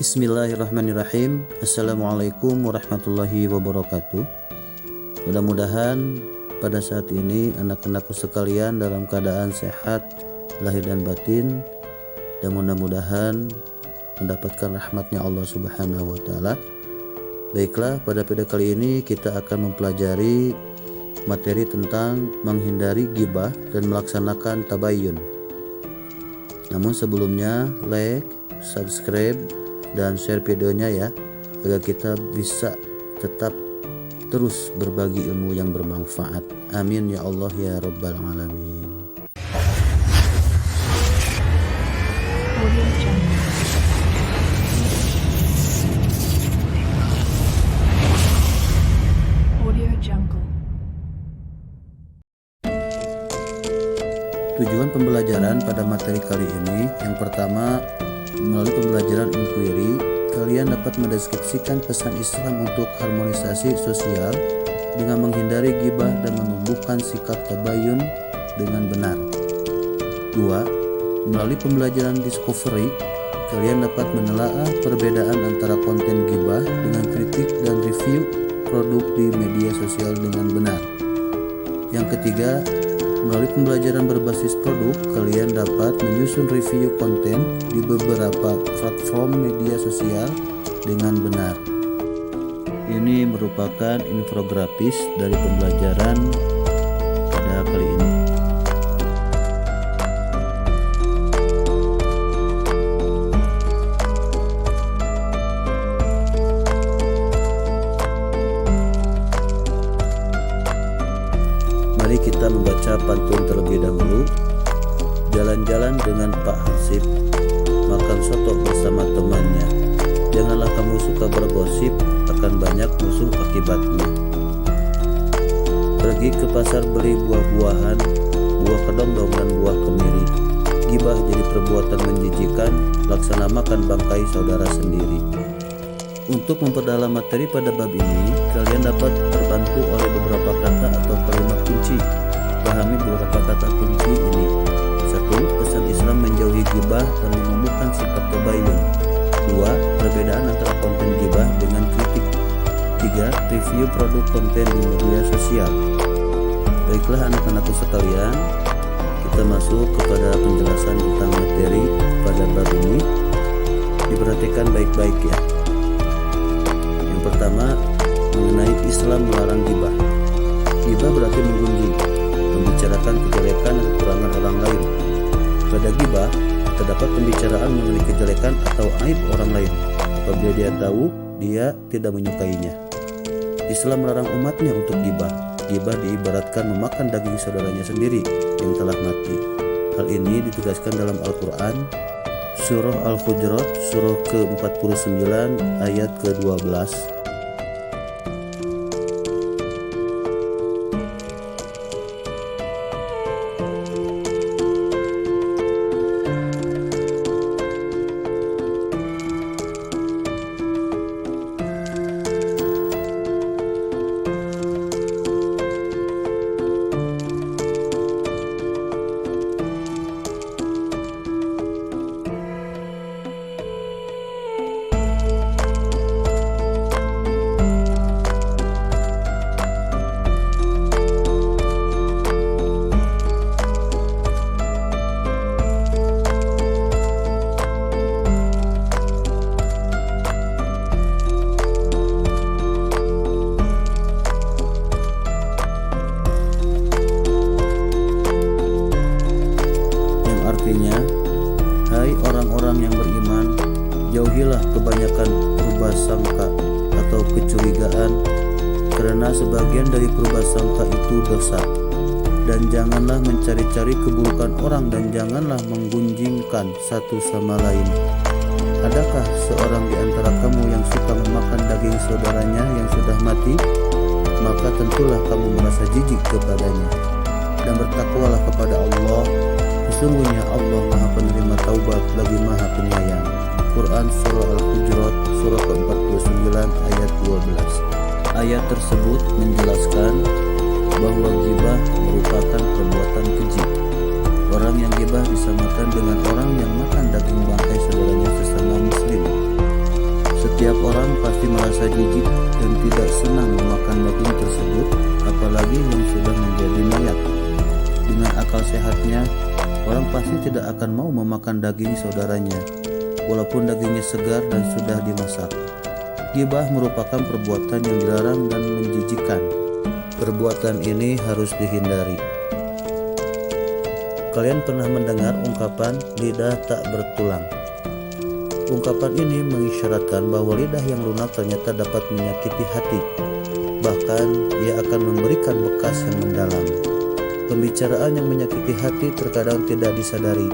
Bismillahirrahmanirrahim. Assalamualaikum warahmatullahi wabarakatuh. Mudah-mudahan pada saat ini anak-anakku sekalian dalam keadaan sehat lahir dan batin, dan mudah-mudahan mendapatkan rahmatnya Allah Subhanahu wa Ta'ala. Baiklah, pada video kali ini kita akan mempelajari materi tentang menghindari ghibah dan melaksanakan tabayyun. Namun sebelumnya, like, subscribe, dan share videonya ya, agar kita bisa tetap terus berbagi ilmu yang bermanfaat. Amin ya Allah ya Rabbal Alamin. Tujuan pembelajaran pada materi kali ini, yang pertama, melalui pembelajaran inquiry, kalian dapat mendeskripsikan pesan Islam untuk harmonisasi sosial dengan menghindari ghibah dan menumbuhkan sikap tabayun dengan benar. 2. Melalui pembelajaran discovery, kalian dapat menelaah perbedaan antara konten ghibah dengan kritik dan review produk di media sosial dengan benar. Yang ketiga, melalui pembelajaran berbasis produk, kalian dapat menyusun review konten di beberapa platform media sosial dengan benar. Ini merupakan infografis dari pembelajaran pada kali ini. Mari kita membaca pantun terlebih dahulu. Jalan-jalan dengan Pak Hansip, makan soto bersama temannya. Janganlah kamu suka bergosip, akan banyak musuh akibatnya. Pergi ke pasar beli buah-buahan, buah kedondong dan buah kemiri. Ghibah jadi perbuatan menjijikan, laksana makan bangkai saudara sendiri. Untuk memperdalam materi pada bab ini, kalian dapat terbantu oleh beberapa kata atau kalimat kunci. Pahami beberapa kata kunci ini. 1. Pesan Islam menjauhi ghibah dan menumbuhkan sikap tabayun. 2. Perbedaan antara konten ghibah dengan kritik. 3. Review produk konten di media sosial. Baiklah anak-anakku sekalian, kita masuk kepada penjelasan tentang materi pada bab ini. Diperhatikan baik-baik ya. Yang pertama, mengenai Islam melarang ghibah. Ghibah berarti menggunjing, membicarakan kejelekan dan kekurangan orang lain. Pada ghibah terdapat pembicaraan mengenai kejelekan atau aib orang lain apabila dia tahu dia tidak menyukainya. Islam melarang umatnya untuk ghibah. Ghibah diibaratkan memakan daging saudaranya sendiri yang telah mati. Hal ini ditegaskan dalam Al-Quran, Surah Al-Hujurat, surah ke-49 ayat ke-12. Artinya, hai orang-orang yang beriman, jauhilah kebanyakan prasangka atau kecurigaan, karena sebagian dari prasangka itu dosa. Dan janganlah mencari-cari keburukan orang, dan janganlah menggunjingkan satu sama lain. Adakah seorang di antara kamu yang suka memakan daging saudaranya yang sudah mati? Maka tentulah kamu merasa jijik kepadanya. Dan bertakwalah kepada Allah. Sesungguhnya Allah Maha Penerima Taubat lagi Maha Penyayang. Quran Surah Al-Hujurat surah ke-49 ayat 12. Ayat tersebut menjelaskan bahwa ghibah merupakan perbuatan keji. Orang yang ghibah disamakan dengan orang yang makan daging bangkai saudaranya sesama muslim. pasti merasa jijik dan tidak senang memakan daging tersebut, apalagi yang sudah menjadi mayat. Dengan akal sehatnya, orang pasti tidak akan mau memakan daging saudaranya, walaupun dagingnya segar dan sudah dimasak. Ghibah merupakan perbuatan yang dilarang dan menjijikkan. Perbuatan ini harus dihindari. Kalian pernah mendengar ungkapan lidah tak bertulang? Ungkapan ini mengisyaratkan bahwa lidah yang lunak ternyata dapat menyakiti hati. Bahkan ia akan memberikan bekas yang mendalam. Pembicaraan yang menyakiti hati terkadang tidak disadari.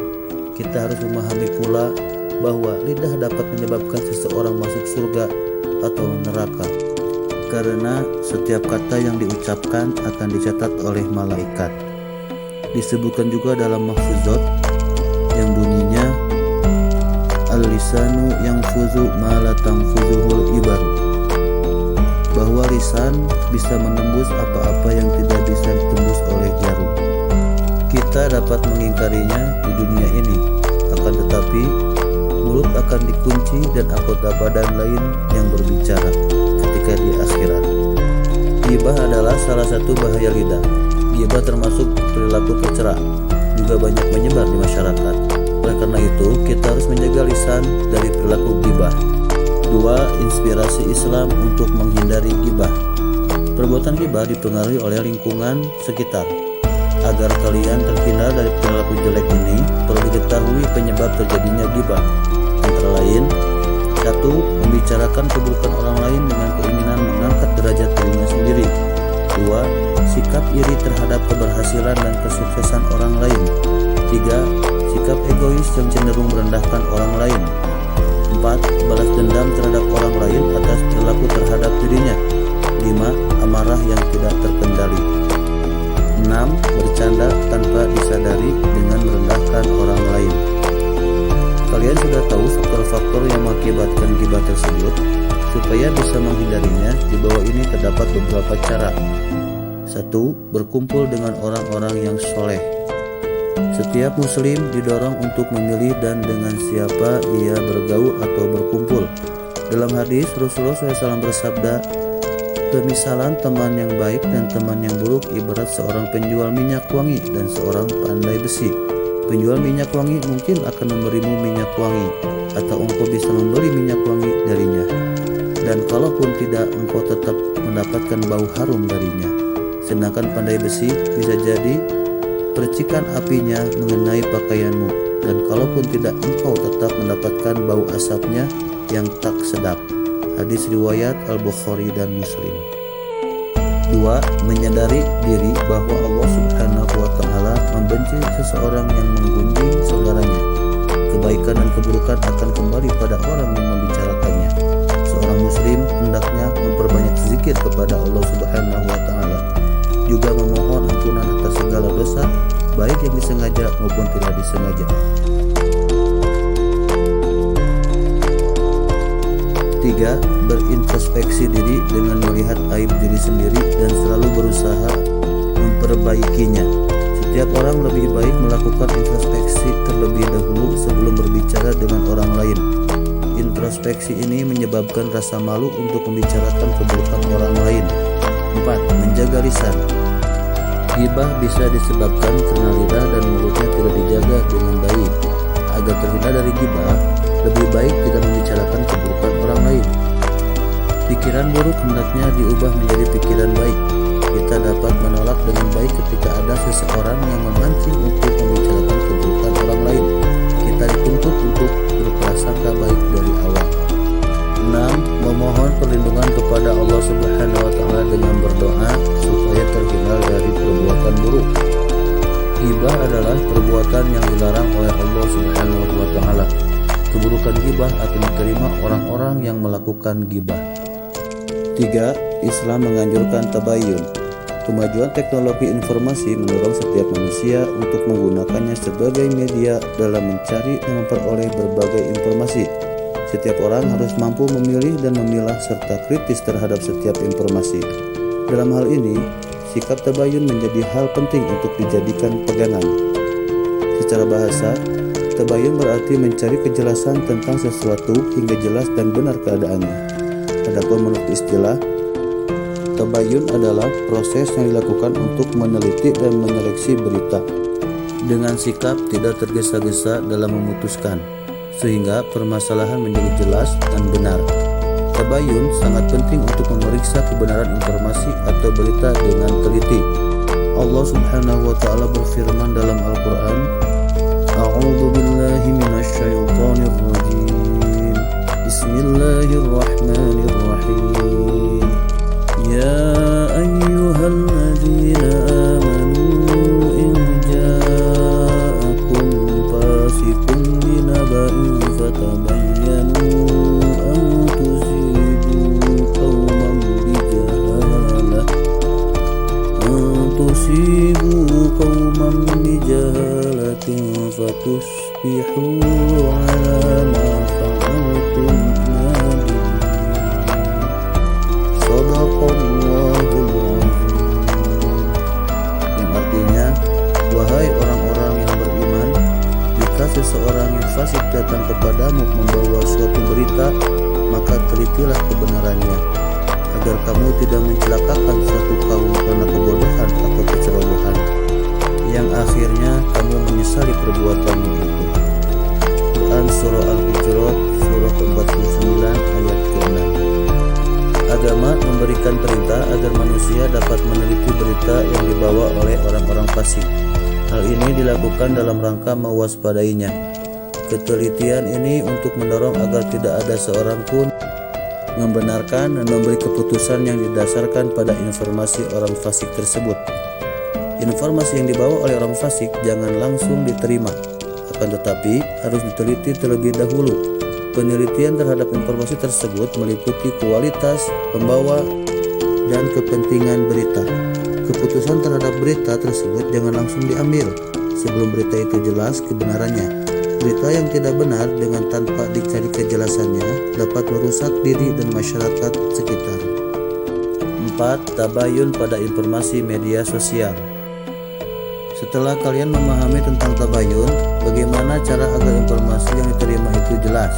Kita harus memahami pula bahwa lidah dapat menyebabkan seseorang masuk surga atau neraka, karena setiap kata yang diucapkan akan dicatat oleh malaikat. Disebutkan juga dalam mahfuzat yang bunyinya al-lisanu yang fuzu ma la tanfuzuhul ibar, bahwa lisan bisa menembus apa-apa yang tidak bisa ditembus oleh jarum. Kita dapat mengingkarinya di dunia ini, akan tetapi mulut akan dikunci dan anggota badan lain yang berbicara ketika di akhirat. Ghibah adalah salah satu bahaya lidah. Ghibah termasuk perilaku tercela, juga banyak menyebar di masyarakat. Oleh karena itu, kita harus menjaga lisan dari perilaku ghibah. 2. Inspirasi Islam untuk menghindari ghibah. Perbuatan ghibah dipengaruhi oleh lingkungan sekitar. Agar kalian terhindar dari perilaku jelek ini, perlu diketahui penyebab terjadinya ghibah. Antara lain, 1. Membicarakan keburukan orang lain dengan keinginan mengangkat derajat dirinya sendiri. 2. Sikap iri terhadap keberhasilan dan kesuksesan orang lain. 3. Sikap egois yang cenderung merendahkan orang lain. 4. Balas dendam terhadap orang lain atas perilaku terhadap dirinya. 5. Amarah yang tidak terkendali. 6. Bercanda tanpa disadari dengan merendahkan orang lain. Kalian sudah tahu faktor-faktor yang mengakibatkan ghibah tersebut. Supaya bisa menghindarinya, di bawah ini terdapat beberapa cara. 1. Berkumpul dengan orang-orang yang soleh. Setiap muslim didorong untuk memilih dan dengan siapa ia bergaul atau berkumpul. Dalam hadis, Rasulullah SAW bersabda, "Pemisalan teman yang baik dan teman yang buruk ibarat seorang penjual minyak wangi dan seorang pandai besi. Penjual minyak wangi mungkin akan memberimu minyak wangi, atau engkau bisa membeli minyak wangi darinya. Dan kalaupun tidak, engkau tetap mendapatkan bau harum darinya. Sedangkan pandai besi bisa jadi percikan apinya mengenai pakaianmu, dan kalaupun tidak, engkau tetap mendapatkan bau asapnya yang tak sedap." Hadis riwayat Al-Bukhari dan Muslim. 2. Menyadari diri bahwa Allah Subhanahu wa Ta'ala membenci seseorang yang menggunjing saudaranya. Kebaikan dan keburukan akan kembali pada orang yang membicarakannya. Seorang muslim hendaknya memperbanyak zikir kepada Allah Subhanahu wa Ta'ala, juga memohon ampunan atas segala dosa, baik yang disengaja maupun tidak disengaja. 3. Berintrospeksi diri dengan melihat aib diri sendiri dan selalu berusaha memperbaikinya. Setiap orang lebih baik melakukan introspeksi terlebih dahulu sebelum berbicara dengan orang lain. Introspeksi ini menyebabkan rasa malu untuk membicarakan keburukan orang lain. 4. Menjaga lisan. Ghibah bisa disebabkan karena lidah dan mulutnya tidak dijaga dengan baik. Agar terhindar dari ghibah, lebih baik tidak membicarakan keburukan orang lain. Pikiran buruk hendaknya diubah menjadi pikiran baik. Kita dapat menolak dengan baik ketika ada seseorang yang memancing untuk membicarakan keburukan orang lain. Kita dituntut untuk berprasangka baik dari awal. 6. Memohon perlindungan kepada Allah Subhanahu wa Ta'ala dengan berdoa supaya terhindar dari perbuatan buruk. Ghibah adalah perbuatan yang dilarang oleh Allah Subhanahu wa Ta'ala. Keburukan ghibah akan diterima orang-orang yang melakukan ghibah. 3. Islam menganjurkan tabayyun. Kemajuan teknologi informasi mendorong setiap manusia untuk menggunakannya sebagai media dalam mencari dan memperoleh berbagai informasi. Setiap orang harus mampu memilih dan memilah serta kritis terhadap setiap informasi. Dalam hal ini, sikap tabayyun menjadi hal penting untuk dijadikan pegangan. Secara bahasa, tabayyun berarti mencari kejelasan tentang sesuatu hingga jelas dan benar keadaannya. Adapun menurut istilah, tabayun adalah proses yang dilakukan untuk meneliti dan menyeleksi berita dengan sikap tidak tergesa-gesa dalam memutuskan, sehingga permasalahan menjadi jelas dan benar. Tabayun sangat penting untuk memeriksa kebenaran informasi atau berita dengan teliti. Allah Subhanahu wa taala berfirman dalam Al-Qur'an, A'udzu billahi minasyaitonir rajim. Bismillahirrahmanirrahim. Ya ayyuhalladzina amanu in ja'akum fasiqun binaba'in fatabayyanu an tusibu qauman bijahalatin fatusbihu ala ma fa'altum nadimin. Shadaqallahul azim. Yang artinya, wahai orang-orang yang beriman, jika seseorang yang fasik datang kepadamu membawa suatu berita, maka telitilah kebenarannya, agar kamu tidak mencelakakan suatu kaum karena kebodohan atau kecerobohan, yang akhirnya kamu menyesali perbuatanmu itu. Quran Surah Al-Hujurat Surah ke-49 ayat ke-6. Agama memberikan perintah agar manusia dapat meneliti berita yang dibawa oleh orang-orang fasik. Hal ini dilakukan dalam rangka mewaspadainya. Ketelitian ini untuk mendorong agar tidak ada seorang pun membenarkan dan memberi keputusan yang didasarkan pada informasi orang fasik tersebut. Informasi yang dibawa oleh orang fasik jangan langsung diterima, akan tetapi harus diteliti terlebih dahulu. Penelitian terhadap informasi tersebut meliputi kualitas, pembawa, dan kepentingan berita. Keputusan terhadap berita tersebut jangan langsung diambil sebelum berita itu jelas kebenarannya. Berita yang tidak benar dengan tanpa dicari kejelasannya dapat merusak diri dan masyarakat sekitar. 4. Tabayun pada informasi media sosial. Setelah kalian memahami tentang tabayun, bagaimana cara agar informasi yang diterima itu jelas?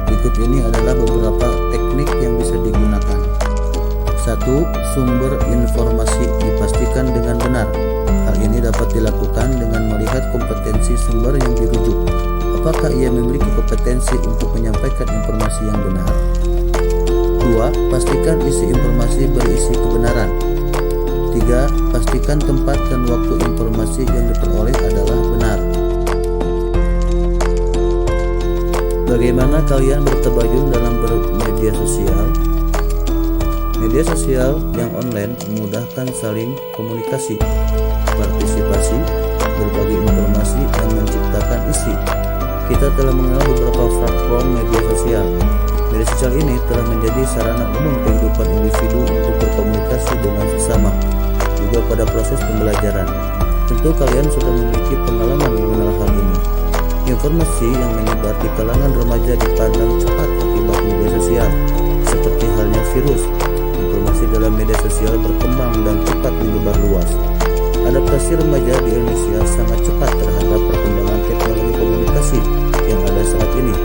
Berikut ini adalah beberapa teknik yang bisa digunakan. 1. Sumber informasi dipastikan dengan benar. Hal ini dapat dilakukan dengan melihat kompetensi sumber yang dirujuk. Apakah ia memiliki kompetensi untuk menyampaikan informasi yang benar? 2. Pastikan isi informasi berisi kebenaran. 3. Pastikan tempat dan waktu informasi yang diperoleh adalah benar. Bagaimana kalian bertabayun dalam bermedia sosial? Media sosial yang online memudahkan saling komunikasi, partisipasi, berbagi informasi, dan menciptakan isi. Kita telah mengenal beberapa platform media sosial. Media sosial ini telah menjadi sarana umum kehidupan individu untuk berkomunikasi dengan sesama, juga pada proses pembelajaran. Tentu kalian sudah memiliki pengalaman mengenal hal ini. Informasi yang menyebar di kalangan remaja dipandang cepat akibat media sosial, seperti halnya virus. Informasi dalam media sosial berkembang dan cepat menyebar luas. Adaptasi remaja di Indonesia sangat cepat terhadap perkembangan teknologi komunikasi yang ada saat ini.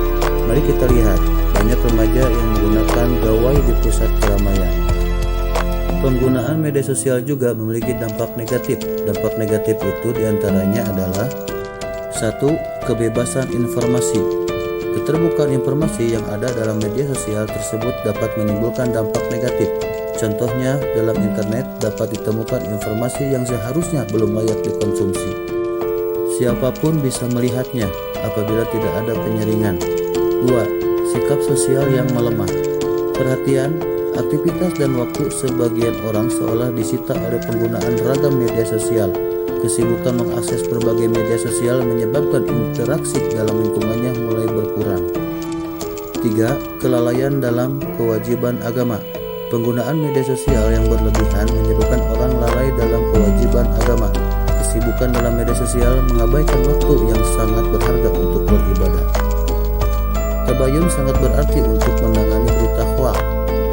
Mari kita lihat, banyak remaja yang menggunakan gawai di pusat keramaian. Penggunaan media sosial juga memiliki dampak negatif. Dampak negatif itu diantaranya adalah 1. Kebebasan informasi. Keterbukaan informasi yang ada dalam media sosial tersebut dapat menimbulkan dampak negatif. Contohnya, dalam internet dapat ditemukan informasi yang seharusnya belum layak dikonsumsi. Siapapun bisa melihatnya apabila tidak ada penyaringan. 2. Sikap sosial yang melemah. Perhatian, aktivitas dan waktu sebagian orang seolah disita oleh penggunaan ragam media sosial. Kesibukan mengakses berbagai media sosial menyebabkan interaksi dalam lingkungannya mulai berkurang. 3. Kelalaian dalam kewajiban agama. Penggunaan media sosial yang berlebihan menyebabkan orang lalai dalam kewajiban agama. Kesibukan dalam media sosial mengabaikan waktu yang sangat berharga untuk beribadah. Tabayun sangat berarti untuk menangani berita hoaks.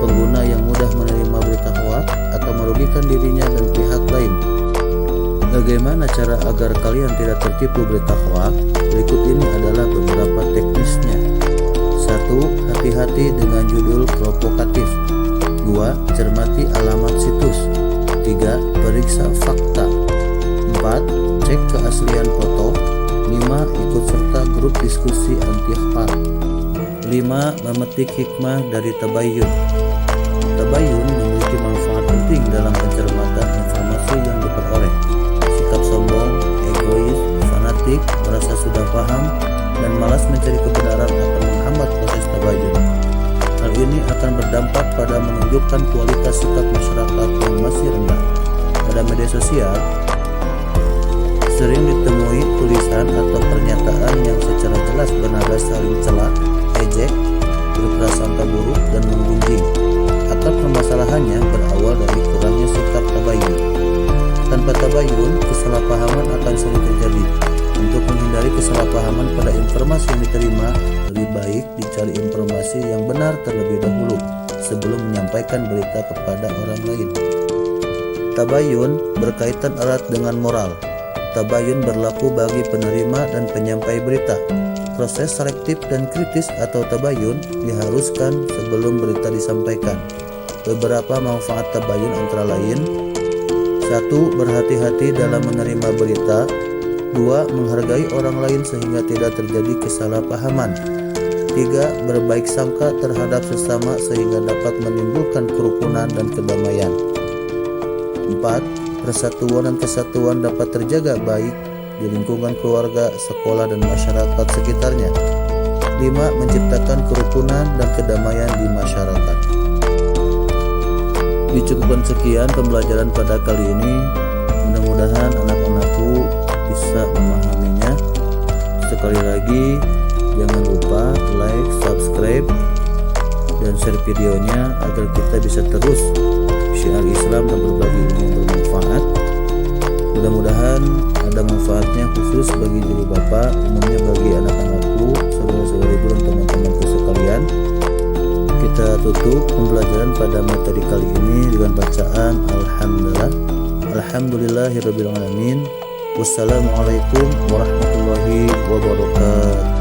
Pengguna yang mudah menerima berita hoaks akan merugikan dirinya dan pihak lain. Bagaimana cara agar kalian tidak tertipu berita hoaks? Berikut ini adalah beberapa teknisnya. 1. 1. Hati-hati dengan judul provokatif. 2. Cermati alamat situs. 3. Periksa fakta. 4. Cek keaslian foto. 5. Ikut serta grup diskusi anti-hak. 5. Memetik hikmah dari tabayun. Tabayun memiliki manfaat penting dalam pencermatan informasi yang diperoleh. Sikap sombong, egois, fanatik, merasa sudah paham, dan malas mencari kebenaran akan menghambat proses tabayun. Hal ini akan berdampak pada menunjukkan kualitas sikap masyarakat yang masih rendah. Pada media sosial, sering ditemui tulisan atau pernyataan yang secara jelas bernada saling cela, ejek, berprasangka buruk, dan menggunjing. Akar permasalahannya berawal dari kurangnya sikap tabayun. Tanpa tabayun, kesalahpahaman akan sering terjadi. Untuk menghindari kesalahpahaman pada informasi yang diterima, lebih baik dicari informasi yang benar terlebih dahulu sebelum menyampaikan berita kepada orang lain. Tabayun berkaitan erat dengan moral. Tabayun berlaku bagi penerima dan penyampai berita. Proses selektif dan kritis atau tabayun diharuskan sebelum berita disampaikan. Beberapa manfaat tabayun antara lain: 1. Berhati-hati dalam menerima berita. 2. Menghargai orang lain sehingga tidak terjadi kesalahpahaman. 3. Berbaik sangka terhadap sesama sehingga dapat menimbulkan kerukunan dan kedamaian. 4. Persatuan dan kesatuan dapat terjaga baik di lingkungan keluarga, sekolah, dan masyarakat sekitarnya. 5. Menciptakan kerukunan dan kedamaian di masyarakat. Dicukupkan sekian pembelajaran pada kali ini. Mudah-mudahan anak-anakku bisa memahaminya. Sekali lagi, jangan lupa like, subscribe, dan share videonya agar kita bisa terus syiar Islam dan berbagi ilmu yang bermanfaat. Mudah-mudahan ada manfaatnya khusus bagi diri Bapak, umumnya bagi anak-anakku, saudara-saudariku, dan teman-temanku sekalian. Kita tutup pembelajaran pada materi kali ini dengan bacaan Alhamdulillah. Alhamdulillahirabbil alamin. Wassalamualaikum warahmatullahi wabarakatuh.